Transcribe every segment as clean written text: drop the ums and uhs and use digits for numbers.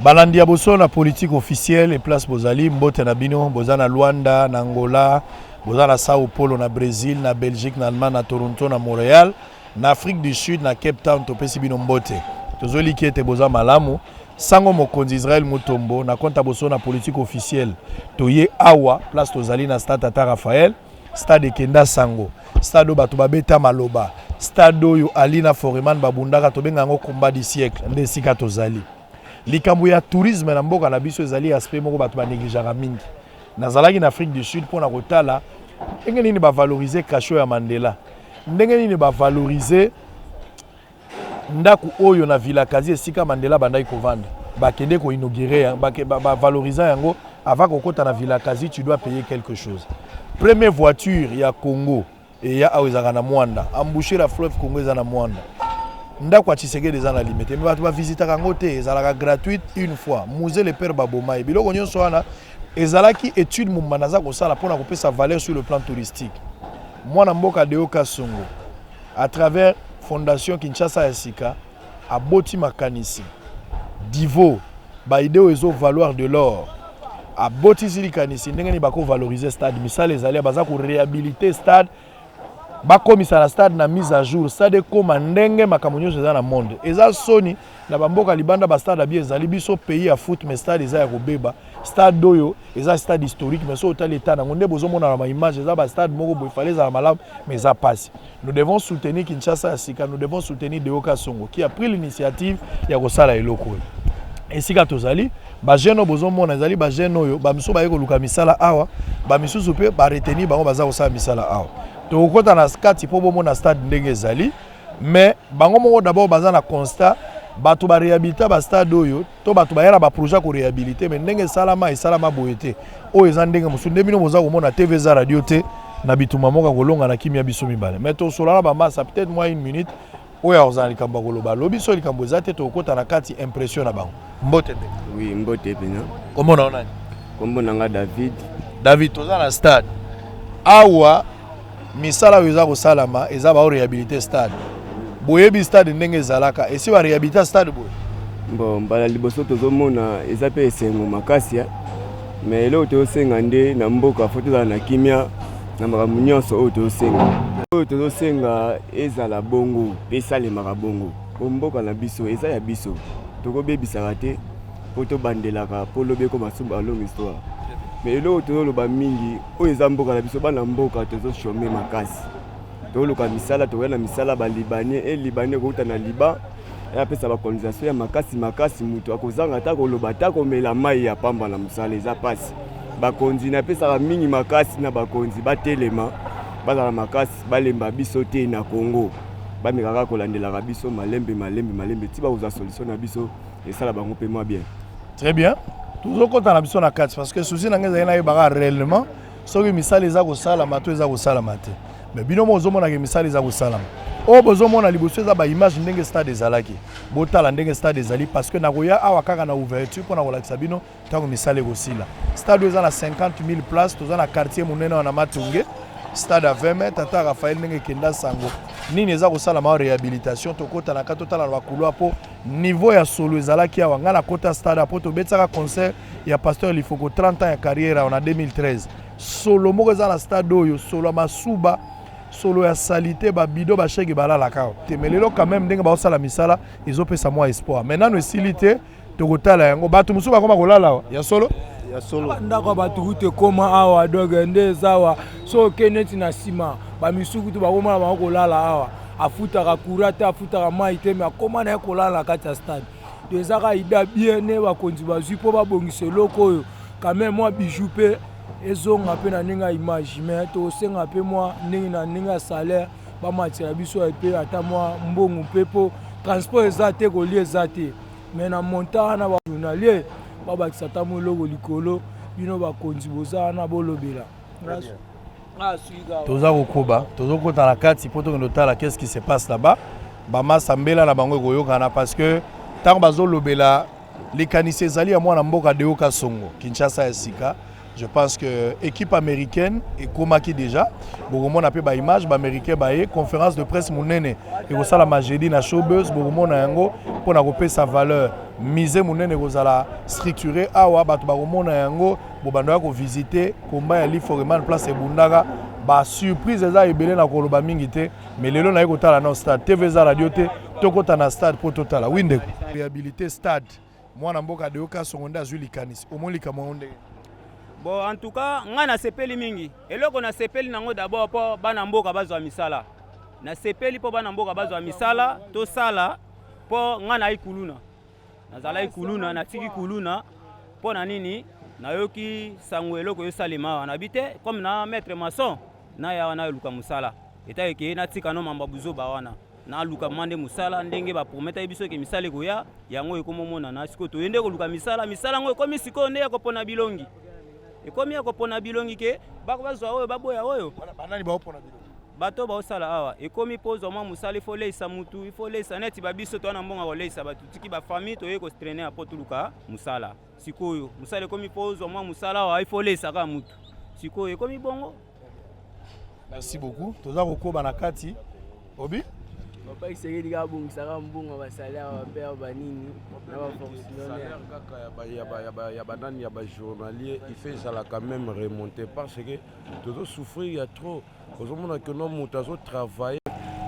Balandi ya boso na politique officielle et place bozali mbote na bino bozana Luanda na Angola bozana Sao Paulo na Brésil na Belgique na Allemagne na Toronto na Montréal na Afrique du Sud na Cape Town topesi bino mbote tozoli kiete boza malamu sango mokonzi Israël Mutombo na konta boso na politique officielle toye awa place tozali na stade Tata Raphaël stade Kenda Sango stade bato babeta maloba stade yo Alina Foreman babundaka tobenga ngo combat du siècle nde sika tozali likambo ya tourisme na mboka na biso ezali aspect moko bato ba négligeaka mingi nazalaki na Afrique du Sud pona kotala ndenge nini ba valoriser kasho ya Mandela ndenge nini ba valoriser ndaku oyo na Villa Kazi esika Mandela bandai kovanda bakende ko inaugurer ba valoriser yango avant kokota na Villa Kazi tu dois payer quelque chose. Première voiture ya Congo et ya awezaka na Mwanda emboucher la fleuve Congo za na Mwanda ndako Tshisekedi des na limité mais bato ba visiter kango te ezalaka gratuite une fois musée le père Baboma biloko nyonso wana ezalaki étude mumanaza ko sala pona kopesa valeur sur le plan touristique mwana mboka Deoka Songo à travers fondation Kinshasa ya Sika aboti makanisi divo ba idée ezo valoir de l'or aboti zili kanisi ndenge ni bako valoriser stade misala ezali baza ko réhabiliter stade bakomisa na stade na mise à jour stade koma ndenge makambo nyonso eza na monde eza soni na bamboka libanda ba stade abi ezali biso pays ya foot mais stade eza ya kobeba stade doyo eza stade historique mais so otali eta nango nde bozomona na ma image eza ba stade moko boy fallait za malamu mais eza passe. Nous devons soutenir Kinshasa Sika, nous devons soutenir Deoka Songo qui a pris l'initiative ya kosala eloko et sika tozali ba jeune bozomona ezali ba jeune oyo ba miso ba yeko luka misala awa ba misusu pe ba retenir bango baza kosala misala awa tokota na skati po bomona stade ndenge ezali mais bango moko d'abord baza na constat bato ba réhabiliter ba stade oyo to bato ba yera ba projet ko réhabiliter mais ndenge salama boyete o eza ndenge musu ndemino boza komona TV za radio te na bituma moka kolonga na kimia biso mibale mais to solala ba massa peut-être moi une minute oya ozali kamba koloba lobi so likambo zate tokota na kati impression na bango mbote te oui mbote pena comment on a kombo nanga David toza na stade awa misala weza ko salama eza ba réhabiliter stade boyebi stade ndenge ezalaka esi ba réhabiliter stade boye bon bala liboso tozomona eza pe esengo makasi mais elo tosenga nde na mboka foto za na kimia na makambo nyonso oyo tozosenga ezala bongo esalemaka bongo mboka na biso eza ya biso tokobebisaka te po tobandelaka po lobeko masuba a longue histoire mais elo tozoloba mingi oyo eza mboka na biso bana mboka tozoshome makasi toluka misala tokoya na misala balibanie libanais kouta na liban apesa bakolonisation ya makasi mutu akozanga ta koloba ta komela mai ya pamba na mosala eza pasi bakonzi napesaka mingi makasi na bakonzi batelema bazala makasi balemba biso te na Congo bamekaka kolandelaka biso malembe ti bakoza solution na biso esala bango pe moi bien. Très bien tozokota na biso na kati parce que souci na ngeza ina yebaka réellement soki misala eza kosalama to eza kosalama te mais bino mozomona ke misala eza kosalama o bozomona liboso eza ba image ndenge stade ezalaki botala ndenge stade ezali parce que nakoya awa kaka na ouverture pona kolakisa bino tango misala ekosila stade eza na 50 000 places toza na quartier monene wana Matunge stade à 20 mètres Tata Raphaël ndenge Kenda Sango nini eza kosalama réhabilitation tokota na kata totala na bakulu po niveau ya solo ezalaki awa ngana kota stade apo tobetsaka concert ya Pasteur Lifoko 30 ans ya carrière en 2013 solo moko eza na stade oyo solo masuba solo ya salite ba bido ba shege balala kao temelelo quand même ndenge ba osala misala ezopesa moi espoir maintenant no silite tokotala yango batu musu bakoma kolala ya solo ndako batu te koma awa doge nde zawa so keneti na sima ba misuku to bakoma ba kolala awa afutaka kurata afutaka mai te mais akoma na kolala kati ya stade dezaka ida bien ne bakonzi bazwi po babongisa loko oyo quand même moi bijou pe ezonga pe na ninga image mais to senga pe moi ninga na ninga salaire ba matira biso pe ata moi mbongo pepo transport ezate ko lié ezate mais na montana ba journalier ba bakisa ta mo logo likolo bino ba konzi boza na bolobela toza kokoba tozokota na kati poto que notala qu'est-ce qui se passe là-bas ba masambela na bango koyokana parce que tant bazolobela likanisi ezali ya mwana mboka Deoka Songo Kinshasa ya Sika Je pense que l'équipe américaine est comaki déjà. Beaucoup a fait image, les Américains conférence de presse mounene. Et ça la majeudi na showbuzz, beaucoup na yango pour na repérer sa valeur. Mise mounene la structurer awa batu beaucoup na yango bobando ko visiter combat ya li foreman place ebundaga ba surprise eza ebele na koloba mingi te mais lelo na yekotala na stade TV za radio te tokota na stade pour totala winde réhabilité stade mwana mboka de oka secondaire azwi likanisi omolika monde. Bon, en tout cas, nga na sepeli mingi. Eloko na sepeli nango d'abord po bana mboka bazwa misala. Na sepeli po bana mboka bazwa misala, to sala po nga na ikuluna. Nazala ikuluna, na tiki kuluna po na nini na yoki sango eloko yo salima na bite comme na maître maçon na ya wana luka musala. Eta eke na tika no mamba buzo ba wana. Na luka mande musala ndenge ba prometa biso ke misala ko ya yango ekomomona na siko to yende ko luka misala ngo komi siko nde ya kopona bilongi. Et comme il y a un bilongi ke bakwa oyo baboya oyo banani ba opona bilongi bato ba osala awa et comme il pose au moins musala il faut leisa mutu il faut leisa neti babiso to na mbonga ko leisa batu tiki ba famille to yeko strainer a potuluka musala sikoyo musala comme il pose au moins musala wa il faut leisa ka mutu sikoyo comme bongo. Merci beaucoup toza kokoba na kati obi papa kisengeli ka bongisaka mbongo basalaire bapere banini na bafonctionnaire kaka ya banani ya bajournalier il fait ezala quand même remonter parce que tozo souffrir ya trop ozomona ke no moto azotravaille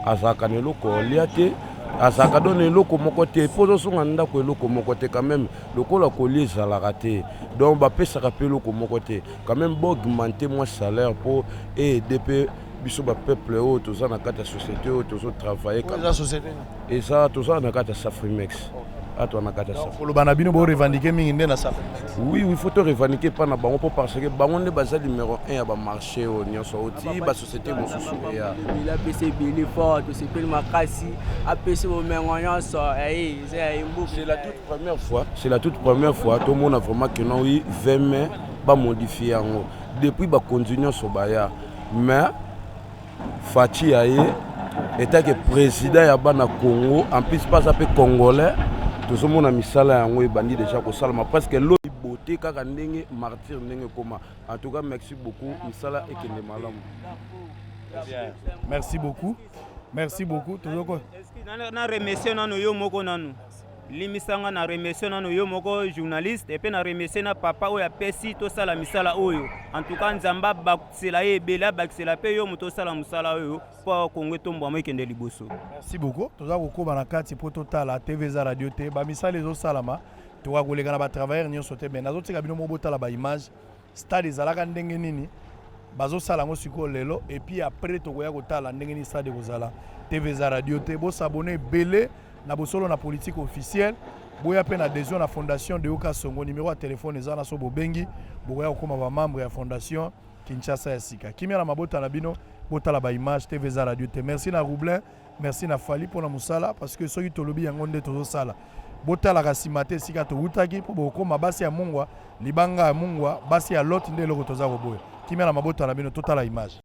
azalaka na eloko olia te azalaka do na eloko moko te po ozosonga ndako eloko moko te quand même lokola kolia ezalaka te donc bapesaka mpe eloko moko te quand même baaugmente mwa salaire mpo aider mpe biso ba peuple oyo toza na kati ya société oyo tozo travailler comme ça société et ça toza na kati ya Safrimex ato na kati ya Safrimex koloba na bino bo revendiquer mingi nde na Safrimex oui il faut to revendiquer pas na bango po parce que bango nde baza numéro 1 ya ba marché oyo nyonso oti ba société mosusu ya la PC bili fort to sepeli makasi apesi bo mengo nyonso c'est la toute première fois tout le monde a vraiment que non oui 20 mai ba modifier yango depuis ba continuer so baya mais Fachi Aye était que président ya bana Congo en plus pas ça peut congolais tout ce monde a misala yango bandi déjà ko salama parce que l'eau beauté kaka ndenge martyr ndenge koma en tout cas merci beaucoup misala ekende malamu. Merci beaucoup tozoko na remercier nanu yo moko nanu limisanga na remercier nanu yo moko journaliste et puis na remercier na papa oyo apesi to sala misala oyo en tout cas nzamba bakisela ye bela bakisela pe yo moto sala musala oyo po Kongo tombo amekende liboso. Merci beaucoup toza kokoba na kati po totala TV za radio te ba misala ezo salama to ka kolega na ba travailleurs nyonso te ben nazotika bino mobota la ba image stade ezalaka ndenge nini bazo sala ngo siko lelo et puis après to koya kotala ndenge ni stade kozala TV za radio te bo s'abonner belé na bosolo na politique officielle boya pe na adhésion na fondation de Oka Songo numéro ya téléphone eza na so bobengi boya kokoma ba membre ya fondation Kinshasa ya sika kimia na mabota na bino botala ba image TV za radio te. Merci na Roublin, merci na Fali pour na musala parce que soki tolobi yango nde tozo sala botala kasimate sika to utaki po bokoma basi ya mungwa libanga ya mungwa basi ya lot nde loko toza koboya kimia na mabota na bino totala image.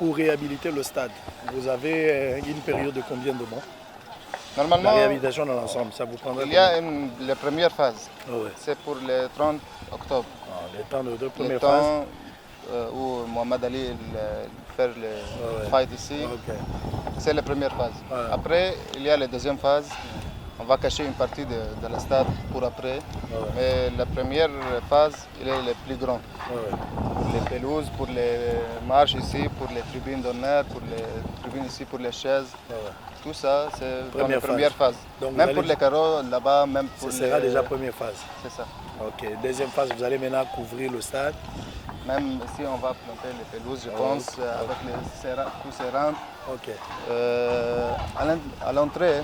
pour réhabiliter le stade, vous avez une période de combien de mois? Normalement, la réhabilitation dans l'ensemble, ça vous prendra il y a la première phase. Oh, ouais. C'est pour le 30 octobre. Les temps de première le phase. temps où Mohamed Ali fait le fight ici. Okay. C'est la première phase. Ouais. Après, il y a la deuxième phase. On va cacher une partie de la stade pour après. Ouais. Mais la première phase, il est le plus grand. Ouais. Pour les pelouses, pour les marches ici, pour les tribunes d'honneur, pour les tribunes ici, pour les chaises. Ouais. Tout ça, c'est dans la Première première phase. Donc même pour les carreaux, là-bas, même pour ce sera déjà première phase. C'est ça. Ok. Deuxième phase, vous allez maintenant couvrir le stade. Même ici, on va planter les pelouses, je pense, avec tous ces rangs. Ok. À l'entrée,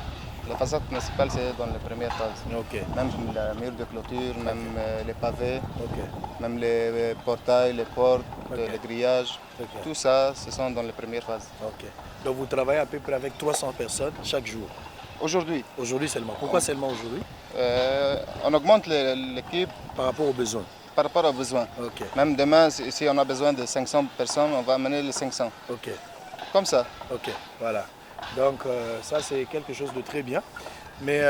la façade principale, c'est dans la première phase. Ok. Même le mur de clôture, même les pavés, Ok. même les portails, les portes, les grillages. Ok. Tout ça, ce sont dans la première phase. Ok. Donc vous travaillez à peu près avec 300 personnes chaque jour. Aujourd'hui, Aujourd'hui seulement. Pourquoi seulement aujourd'hui? on augmente l'équipe Par rapport aux besoins. par rapport aux besoins. Ok. Même demain, si on a besoin de 500 personnes, on va amener les 500. Ok. Comme ça. Ok. Voilà. Donc ça c'est quelque chose de très bien. Mais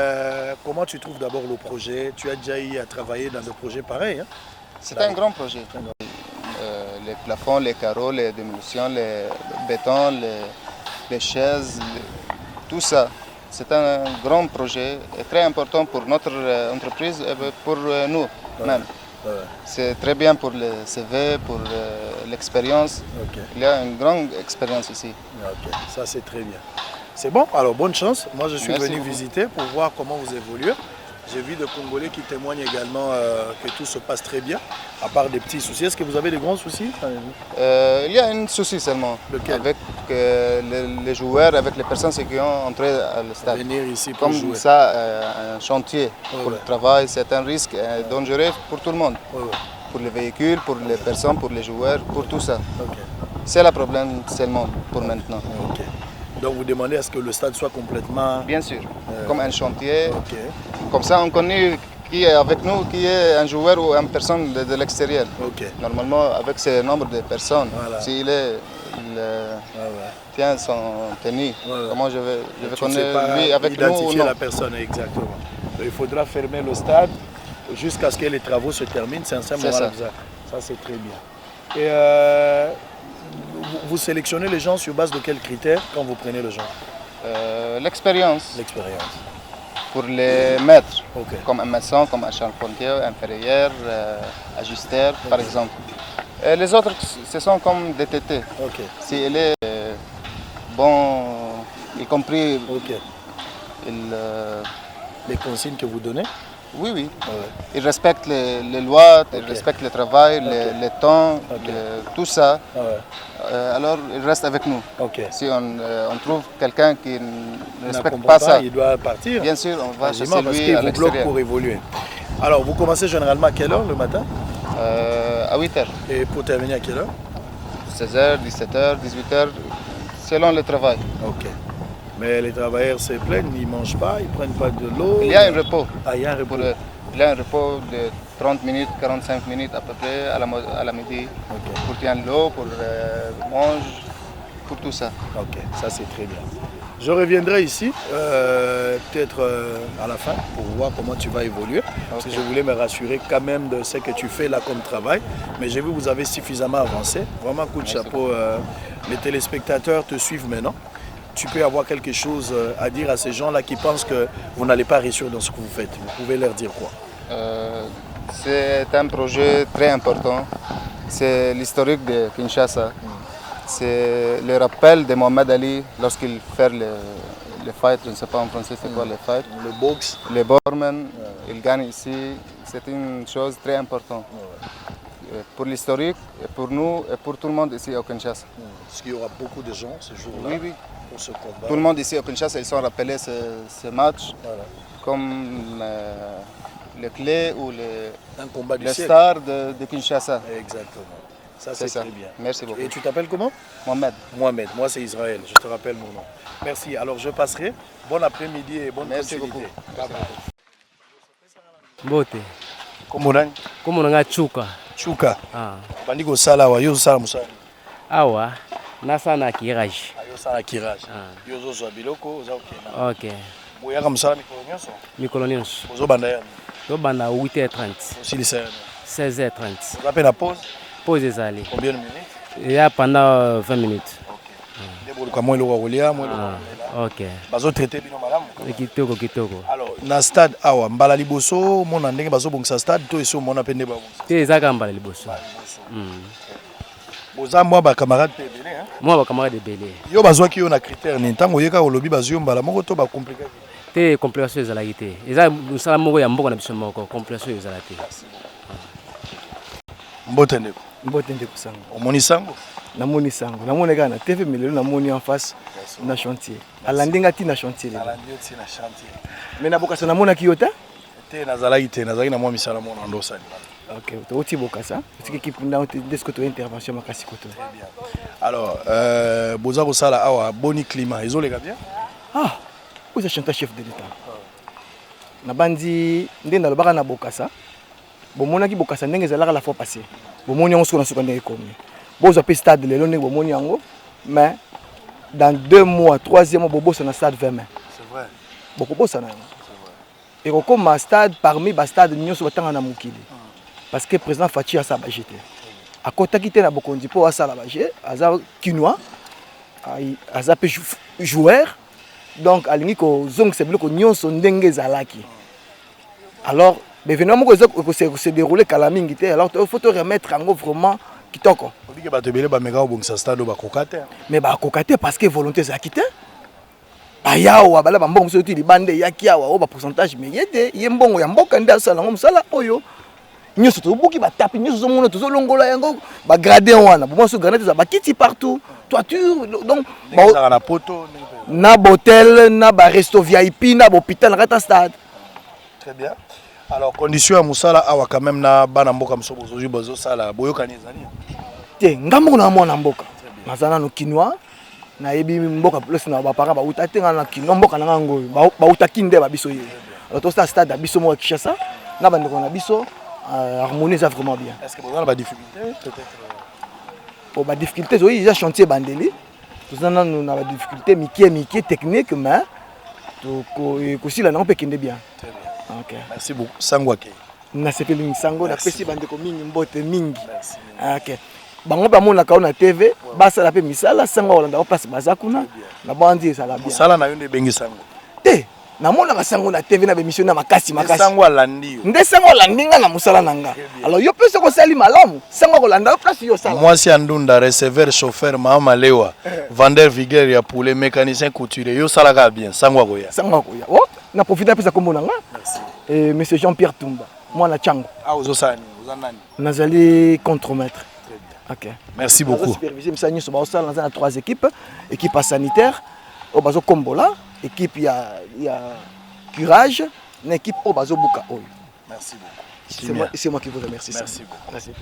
comment tu trouves d'abord le projet? Tu as déjà eu à travailler dans des projets pareils, hein? C'est un grand projet. Les plafonds, les carreaux, les démolitions, les bétons, les chaises, tout ça. C'est un grand projet et très important pour notre entreprise et pour nous même. Ouais. C'est très bien pour le CV, pour l'expérience. Ok. Il y a une grande expérience ici. Ok. Ça c'est très bien. C'est bon, alors bonne chance. Moi je suis Merci venu beaucoup. visiter pour voir comment vous évoluez. J'ai vu des Congolais qui témoignent également que tout se passe très bien, à part des petits soucis. Est-ce que vous avez des grands soucis? Il y a un souci seulement Lequel? avec les joueurs, avec les personnes qui ont entré à le stade. Venir ici pour Comme jouer. ça, un chantier pour Ouais. le travail, c'est un risque dangereux pour tout le monde. Ouais, ouais. Pour les véhicules, pour les personnes, pour les joueurs, pour tout ça. Ok. C'est le problème seulement pour maintenant. Ok. Donc vous demandez à ce que le stade soit complètement... Bien sûr, comme un chantier. Ok. Comme ça, on connaît qui est avec nous, qui est un joueur ou une personne de l'extérieur. Ok. Normalement, avec ce nombre de personnes, Voilà. s'il Ouais. tient son tenue, Ouais. comment je vais Tu ne sais connaître pas lui avec nous ou identifier non. la personne, exactement. Donc, il faudra fermer le stade jusqu'à ce que les travaux se terminent. C'est un simple C'est moment ça. là. Ça, c'est très bien. Et vous sélectionnez les gens sur base de quels critères quand vous prenez les gens? L'expérience L'expérience. pour les maîtres, Ok. comme un maçon, comme un charpentier, un ferrailleur, ajusteur, par exemple. Et les autres, ce sont comme des TT. Ok. Si il est bon, y compris, Ok. Les consignes que vous donnez? oui, oui. Ouais. Il respecte les lois, il Ok. respecte le travail, les temps, Ok. tout ça. Ouais. Alors, il reste avec nous. Ok. Si on trouve quelqu'un qui ne respecte N'accompagne pas ça, il doit partir. bien sûr, on va Quasiment, chasser parce lui qu'il à vous bloque l'extérieur. pour évoluer. Alors, vous commencez généralement à quelle heure le matin? À 8h, Et pour terminer à quelle heure? 16h, 17h, 18h, selon le travail. Ok. Mais les travailleurs se plaignent, ils ne mangent pas, ils ne prennent pas de l'eau. Il y a un repos. Ah, il y a un repos. Il y a un repos de 30 minutes, 45 minutes à peu près à la midi Ok. pour prendre l'eau, pour manger, pour tout ça. Ok, ça c'est très bien. Je reviendrai ici, peut-être à la fin, pour voir comment tu vas évoluer. Parce que Ok. je voulais me rassurer quand même de ce que tu fais là comme travail. Mais j'ai vu que vous avez suffisamment avancé. Vraiment, coup de Merci chapeau. Les téléspectateurs te suivent maintenant. Tu peux avoir quelque chose à dire à ces gens-là qui pensent que vous n'allez pas réussir dans ce que vous faites. Vous pouvez leur dire quoi? C'est un projet très important. C'est l'historique de Kinshasa. C'est le rappel de Mohamed Ali lorsqu'il fait les fights, je ne sais pas en français c'est quoi les fights. Le box. Les Bormen, il gagne ici. C'est une chose très importante. Pour l'historique, et pour nous et pour tout le monde ici au Kinshasa. Parce qu'il y aura beaucoup de gens ce jour-là Oui, oui. pour ce combat. Tout le monde ici au Kinshasa, ils sont rappelés ce match Voilà. comme les clés ou Un combat du les siècle. stars de Kinshasa. Exactement. Ça, C'est c'est ça. très bien. Merci beaucoup. Et tu t'appelles comment? Mohamed. Mohamed. Moi, c'est Israël. Je te rappelle mon nom. Merci. Alors, je passerai. Bon après-midi et bonne Merci continuité. beaucoup. Bye bye. Mbote. Kombo nani? Kombo nanga Chuka. Chuka. Ah. Bandi kosala wa yo osala mosala. Awa nasa na kirage. Yo sala kirage. Yo zo zo biloko za okena. Ok. Boya comme ça mikolo nyonso. Mikolo nyonso. Ozo banda ya. To banda 8h30. Aussi les 16h30. On appelle la pause. Pause ezali. Combien de minutes? Il y a pendant 20 minutes. Ok. Bazo traiter bino malamu. Kitoko kitoko. Alors, na stade awa mbala liboso mona ndenge bazo bongisa stade to eso mona pende ba bongisa. Te ezaka mbala liboso. Boza moi ba camarade belé hein. Moi ba camarade belé. Yo bazwa ki yo na critère ni ntango yeka olobi bazo mbala moko to ba compliqué. Te complication ezalaki te. Eza musala moko ya mboka na biso moko complication ezalaki te. Mbote ndeko. Mbote ndeko sango. Omoni sango? Namoni sango. Namoni kana na TV mais lelo namoni en face na chantier. Alandinga ti na chantier. Alandinga ti na chantier. Mais na bokasa namona ki yota? Te nazalaki te nazalaki na mwa misala mona ndosani. Ok, to oti bokasa. Parce que équipe na desko to intervention makasi koto. Très bien. Alors boza ko sala awa boni climat ezoleka bien? Ah, vous êtes chanteur chef de l'état. Na bandi ndenda lobaka na bokasa. Bomona ki bokasa ndenge ezalaka la fois passée. Bomoni on soko na soko ndenge komi. Boza pe stade lelo ndenge bomoni yango, mais dans 2 mois, 3e mois bobosa na stade 20 mai. C'est vrai. Bokobosa na. Et comme stade parmi ba stade nyonso batanga na mukili. Parce que président Fachi a sa budget. A kota kité na bokondi po asala budget, aza kinois, aza pe joueur. Donc alingi ko zong se biloko nyonso ndenge zalaki. Alors, l'événement moko se dérouler kala mingi té, alors il faut te remettre en vraiment kitoko. On dit que ba te belé ba mega obongisa stade ba kokate. Mais ba kokate parce que volonté za kité. Ayawa bala ba mbongo so ti libande yaki awa o ba pourcentage mais yete yembongo ya mboka nda sala ngom sala oyo. Nyonso to buki ba tapi nyonso zo mona to zo longola yango ba grader wana bo so granate za ba kiti partout toiture donc ba na poto na hôtel na ba resto VIP na hôpital na kata stade. Très bien. Alors condition ya musala awa quand même na bana mboka msobo zo bozo sala boyokani ezali. Te ngambo na mwana mboka. Mazana no kinois na yebi mboka plus na ba para ba utatenga na kinois mboka na ngango ba utakinde ba biso ye. Alors to stade biso mo Kinshasa na bande ko na biso harmoniser vraiment bien. Est-ce que vous avez des difficultés peut-être? Pour ba difficultés oui, déjà chantier bandeli. Tout ça nous na ba difficulté miki technique mais to ko sila na on peut kinde bien. Très bien. OK. Merci beaucoup. Sangwake. Na sepeli sango na pesi bande ko mingi mbote mingi. OK. Bango ba mona ka na TV, basa la pe misala sango olanda place bazakuna na bandi sala bien. Sala na yo nde bengi sango. Te na mona ka sango na TV na be mission na makasi. Sango alandi yo. Nde sango landinga na musala nanga. Alors yo pese ko sali malamu, sango olanda place yo sala. Moi si andunda receveur chauffeur mama lewa, vendeur vigueur ya poulet mécanicien couturier yo sala ka bien sango akoya. Sango akoya. Oh, na profiter pesa kombo nanga. Merci. Et monsieur Jean-Pierre Tumba, moi na Chango. Ah ozosani, ozanani. Nazali contremaître. OK. Merci beaucoup. Supervisé Msani so ba osala na 3 équipes, équipe sanitaire, au bazo kombola, équipe ya curage, une équipe au bazo buka oyo. Merci beaucoup. C'est moi qui vous remercie. Merci beaucoup. Merci.